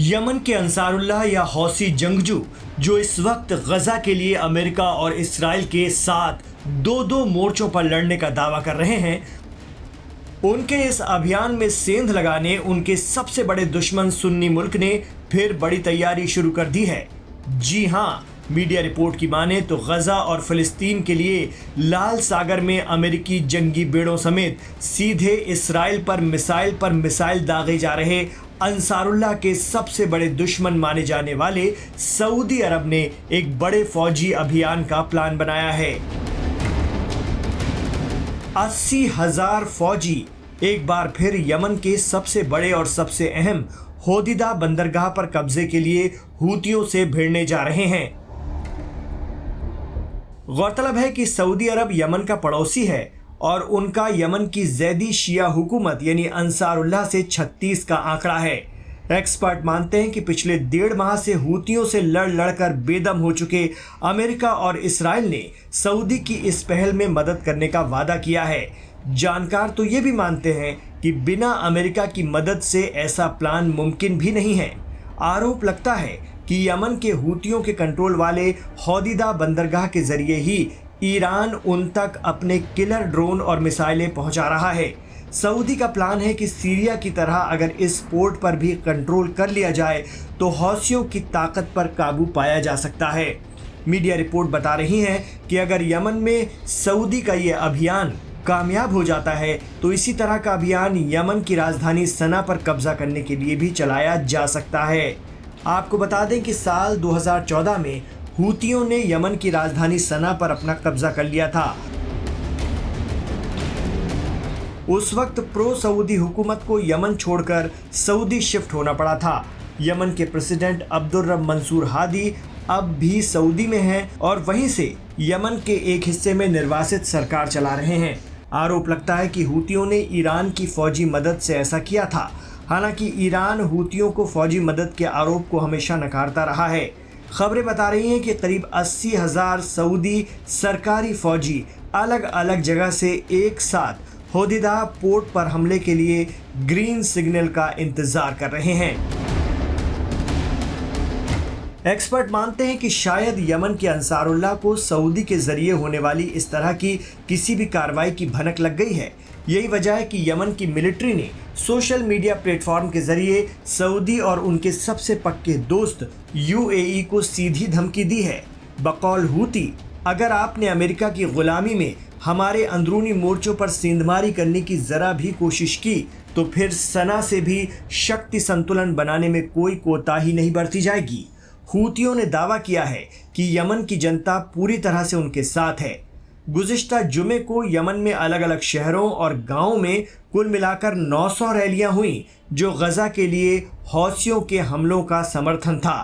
Yemen के Ansarullah या हौसी जंगजू जो इस वक्त गजा के लिए अमेरिका और इसराइल के साथ दो दो मोर्चों पर लड़ने का दावा कर रहे हैं, उनके इस अभियान में सेंध लगाने उनके सबसे बड़े दुश्मन सुन्नी मुल्क ने फिर बड़ी तैयारी शुरू कर दी है। जी हां, मीडिया रिपोर्ट की माने तो गजा और फिलिस्तीन के लिए लाल सागर में अमेरिकी जंगी बेड़ों समेत सीधे इसराइल पर मिसाइल दागे जा रहे अंसारुल्लाह के सबसे बड़े दुश्मन माने जाने वाले सऊदी अरब ने एक बड़े फौजी अभियान का प्लान बनाया है। 80,000 फौजी एक बार फिर यमन के सबसे बड़े और सबसे अहम होदिदा बंदरगाह पर कब्जे के लिए हूतियों से भिड़ने जा रहे हैं। गौरतलब है कि सऊदी अरब यमन का पड़ोसी है और उनका यमन की जैदी शिया हुकूमत यानी अंसारुल्लाह से 36 का आंकड़ा है। एक्सपर्ट मानते हैं कि पिछले 1.5 माह से हूतियों से लड़कर बेदम हो चुके अमेरिका और इसराइल ने सऊदी की इस पहल में मदद करने का वादा किया है। जानकार तो ये भी मानते हैं कि बिना अमेरिका की मदद से ऐसा प्लान मुमकिन भी नहीं है। आरोप लगता है कि यमन के हूतियों के कंट्रोल वाले हौदिदा बंदरगाह के जरिए ही ईरान उन तक अपने किलर ड्रोन और मिसाइलें पहुंचा रहा है। सऊदी का प्लान है कि सीरिया की तरह अगर इस पोर्ट पर भी कंट्रोल कर लिया जाए तो हौसियों की ताकत पर काबू पाया जा सकता है। मीडिया रिपोर्ट बता रही है कि अगर यमन में सऊदी का ये अभियान कामयाब हो जाता है तो इसी तरह का अभियान यमन की राजधानी सना पर कब्जा करने के लिए भी चलाया जा सकता है। आपको बता दें कि साल 2014 में हूतियों ने यमन की राजधानी सना पर अपना कब्जा कर लिया था। उस वक्त प्रो सऊदी हुकूमत को यमन छोड़कर सऊदी शिफ्ट होना पड़ा था। यमन के प्रेसिडेंट अब्दुर्रब मंसूर हादी अब भी सऊदी में हैं और वहीं से यमन के एक हिस्से में निर्वासित सरकार चला रहे हैं। आरोप लगता है कि हूतियों ने ईरान की फौजी मदद से ऐसा किया था। हालांकि ईरान हूतियों को फौजी मदद के आरोप को हमेशा नकारता रहा है। खबरें बता रही हैं कि करीब 80,000 सऊदी सरकारी फौजी अलग अलग जगह से एक साथ होदिदा पोर्ट पर हमले के लिए ग्रीन सिग्नल का इंतजार कर रहे हैं। एक्सपर्ट मानते हैं कि शायद यमन के अंसारुल्लाह को सऊदी के जरिए होने वाली इस तरह की किसी भी कार्रवाई की भनक लग गई है। यही वजह है कि यमन की मिलिट्री ने सोशल मीडिया प्लेटफॉर्म के जरिए सऊदी और उनके सबसे पक्के दोस्त यूएई को सीधी धमकी दी है। बकौल हूती, अगर आपने अमेरिका की गुलामी में हमारे अंदरूनी मोर्चों पर सेंधमारी करने की जरा भी कोशिश की तो फिर सना से भी शक्ति संतुलन बनाने में कोई कोताही नहीं बरती जाएगी। हूतियों ने दावा किया है कि यमन की जनता पूरी तरह से उनके साथ है। गुज़िश्ता जुमे को यमन में अलग अलग शहरों और गांवों में कुल मिलाकर 900 रैलियां हुई जो गजा के लिए हौसियों के हमलों का समर्थन था।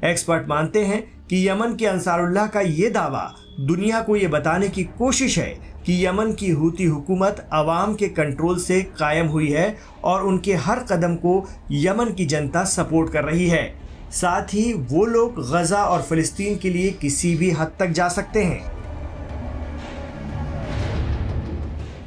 एक्सपर्ट मानते हैं कि यमन के अंसारुल्लाह का ये दावा दुनिया को ये बताने की कोशिश है कि यमन की हूती हुकूमत अवाम के कंट्रोल से कायम हुई है और उनके हर कदम को यमन की जनता सपोर्ट कर रही है। साथ ही वो लोग गजा और फिलिस्तीन के लिए किसी भी हद तक जा सकते हैं।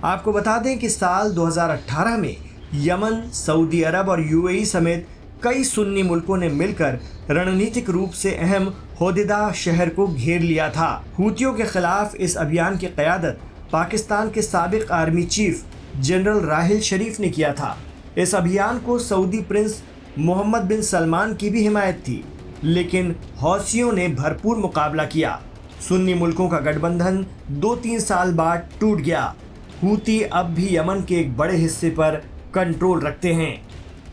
आपको बता दें कि साल 2018 में यमन, सऊदी अरब और यूएई समेत कई सुन्नी मुल्कों ने मिलकर रणनीतिक रूप से अहम होदिदा शहर को घेर लिया था। हूतियों के खिलाफ इस अभियान की क़यादत पाकिस्तान के साबिक आर्मी चीफ जनरल राहिल शरीफ ने किया था। इस अभियान को सऊदी प्रिंस मोहम्मद बिन सलमान की भी हिमायत थी, लेकिन हौसियों ने भरपूर मुकाबला किया। सुन्नी मुल्कों का गठबंधन 2-3 साल बाद टूट गया। हूती अब भी यमन के एक बड़े हिस्से पर कंट्रोल रखते हैं।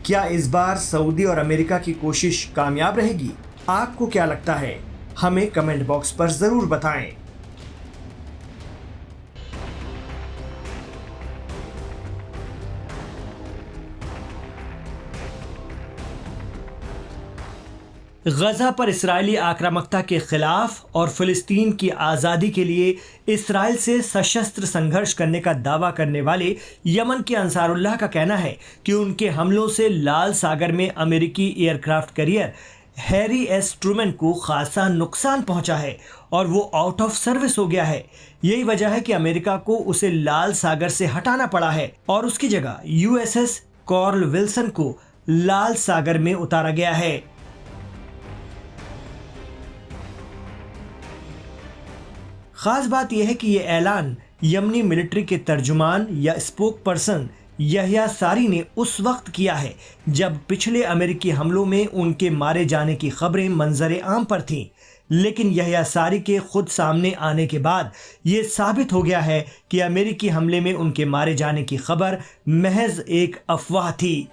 क्या इस बार सऊदी और अमेरिका की कोशिश कामयाब रहेगी? आपको क्या लगता है? हमें कमेंट बॉक्स पर ज़रूर बताएं। गजा पर इस्राएली आक्रामकता के खिलाफ और फिलिस्तीन की आज़ादी के लिए इस्राएल से सशस्त्र संघर्ष करने का दावा करने वाले यमन के अंसारुल्लाह का कहना है कि उनके हमलों से लाल सागर में अमेरिकी aircraft carrier Harry S Trueman को खासा नुकसान पहुंचा है और वो आउट ऑफ सर्विस हो गया है। यही वजह है कि अमेरिका को उसे लाल सागर से हटाना पड़ा है और उसकी जगह यूएसएस कॉर्ल विल्सन को लाल सागर में उतारा गया है। खास बात यह है कि यह ऐलान यमनी मिलिट्री के तर्जुमान या स्पोक पर्सन यहया सारी ने उस वक्त किया है जब पिछले अमेरिकी हमलों में उनके मारे जाने की खबरें मंजरे आम पर थीं। लेकिन यहया सारी के खुद सामने आने के बाद ये साबित हो गया है कि अमेरिकी हमले में उनके मारे जाने की खबर महज एक अफवाह थी।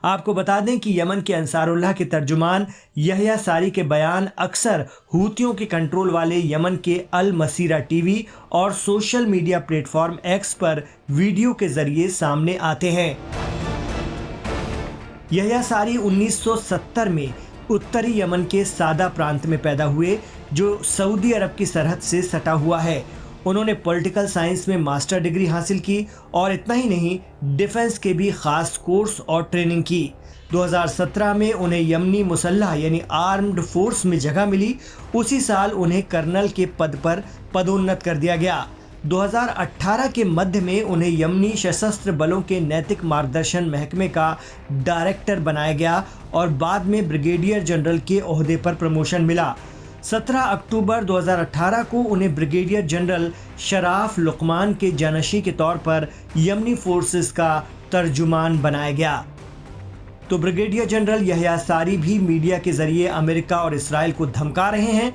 आपको बता दें कि यमन के अंसारुल्लाह के तर्जुमान यहया सारी के बयान अक्सर हूतियों के कंट्रोल वाले यमन के अल मसीरा टीवी और सोशल मीडिया प्लेटफॉर्म एक्स पर वीडियो के जरिए सामने आते हैं। यहया सारी 1970 में उत्तरी यमन के सादा प्रांत में पैदा हुए, जो सऊदी अरब की सरहद से सटा हुआ है। उन्होंने पॉलिटिकल साइंस में मास्टर डिग्री हासिल की और इतना ही नहीं, डिफेंस के भी खास कोर्स और ट्रेनिंग की। 2017 में उन्हें यमनी मुसल्लह यानी आर्म्ड फोर्स में जगह मिली। उसी साल उन्हें कर्नल के पद पर पदोन्नत कर दिया गया। 2018 के मध्य में उन्हें यमनी सशस्त्र बलों के नैतिक मार्गदर्शन महकमे का डायरेक्टर बनाया गया और बाद में ब्रिगेडियर जनरल के ओहदे पर प्रमोशन मिला। 17 अक्टूबर 2018 को उन्हें ब्रिगेडियर जनरल शराफ लुकमान के जानशी के तौर पर यमनी फोर्सेस का तर्जुमान बनाया गया। तो ब्रिगेडियर जनरल यहया सारी भी मीडिया के जरिए अमेरिका और इसराइल को धमका रहे हैं।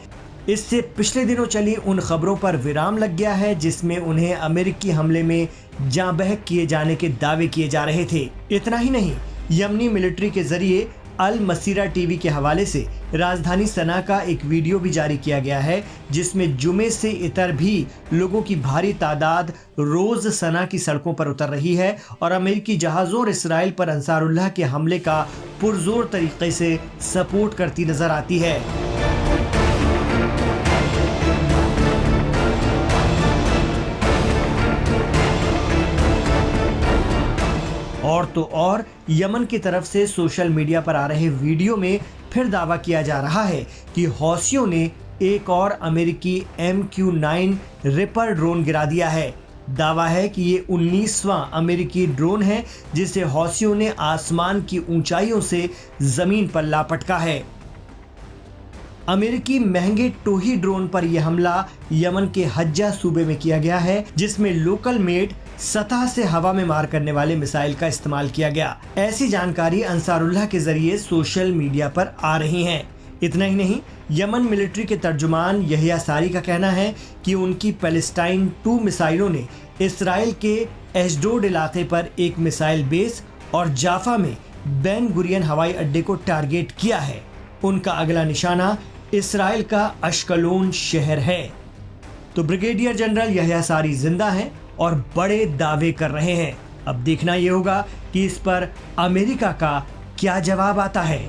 इससे पिछले दिनों चली उन खबरों पर विराम लग गया है जिसमें उन्हें अमेरिकी हमले में जाँ बहक किए जाने के दावे किए जा रहे थे। इतना ही नहीं, यमनी मिलिट्री के जरिए अल मसीरा टीवी के हवाले से राजधानी सना का एक वीडियो भी जारी किया गया है जिसमें जुमे से इतर भी लोगों की भारी तादाद रोज सना की सड़कों पर उतर रही है और अमेरिकी जहाज़ों और इसराइल पर अंसारुल्लाह के हमले का पुरजोर तरीके से सपोर्ट करती नजर आती है। और तो और यमन की तरफ से सोशल मीडिया पर आ रहे वीडियो में फिर दावा किया जा रहा है कि हौसियों ने एक और अमेरिकी MQ-9 रिपर ड्रोन गिरा दिया है। दावा है कि ये 19वां अमेरिकी ड्रोन है जिसे हौसियों ने आसमान की ऊंचाइयों से जमीन पर लापटका है। अमेरिकी महंगे टोही ड्रोन पर यह हमला यमन के हज्जा सूबे में किया गया है जिसमें लोकल मेड सतह से हवा में मार करने वाले मिसाइल का इस्तेमाल किया गया। ऐसी जानकारी अंसारुल्लाह के जरिए सोशल मीडिया पर आ रही हैं। इतना ही नहीं, यमन मिलिट्री के तर्जुमान यहया सारी का कहना है कि उनकी पैलेस्टाइन 2 मिसाइलों ने इसराइल के एशडोड इलाके पर एक मिसाइल बेस और जाफा में बेन गुरियन हवाई अड्डे को टारगेट किया है। उनका अगला निशाना इसराइल का अश्कलोन शहर है। तो ब्रिगेडियर जनरल यहया सारी जिंदा हैं और बड़े दावे कर रहे हैं। अब देखना यह होगा कि इस पर अमेरिका का क्या जवाब आता है।